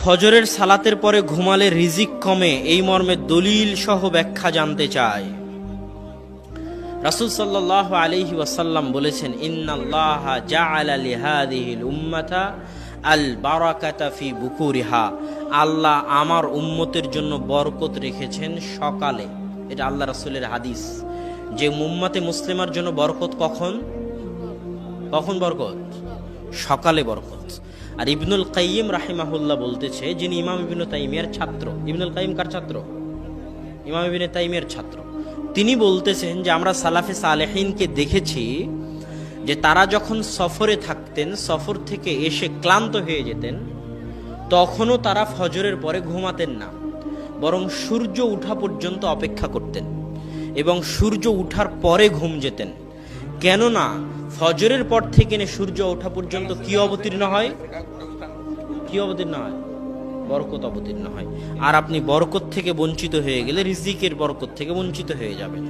ফজরের সালাতের পরে ঘুমালে রিজিক কমে, এই মর্মে দলিল সহ ব্যাখ্যা জানতে চায়। রাসূল সাল্লাল্লাহু আলাইহি ওয়াসাল্লাম বলেছেন, ইন্নাল্লাহা জাআলা লিহাদিহিল উম্মাতা আল বারাকাতা ফি বুকুরিহা, আল্লাহ আমার উম্মতের জন্য বরকত রেখেছেন সকালে। এটা আল্লাহ রাসূলের হাদিস যে উম্মতে মুসলিমার জন্য বরকত কখন কখন বরকত? সকালে বরকত। আর ইবনুল কাইয়িম রাহিমাহুল্লাহ বলতেছে, যিনি ইমাম ইবনে তাইমিয়ার ছাত্র, ইবনুল কাইয়িম কার ছাত্র? ইমাম ইবনে তাইমিয়ার ছাত্র। তিনি বলতেছেন যে আমরা সালাফে সালেহিনকে দেখেছি যে তারা যখন সফরে থাকতেন, সফর থেকে এসে ক্লান্ত হয়ে যেতেন, তখনও তারা ফজরের পরে ঘুমাতেন না, বরং সূর্য ওঠা পর্যন্ত অপেক্ষা করতেন এবং সূর্য ওঠার পরে ঘুম যেতেন। কেননা ফজরের পর থেকে সূর্য ওঠা পর্যন্ত কি অবতীর্ণ হয়? কি অবতীর্ণ হয়? বরকত অবতীর্ণ হয়। আর আপনি বরকত থেকে বঞ্চিত হয়ে গেলে রিজিকের বরকত থেকে বঞ্চিত হয়ে যাবেন।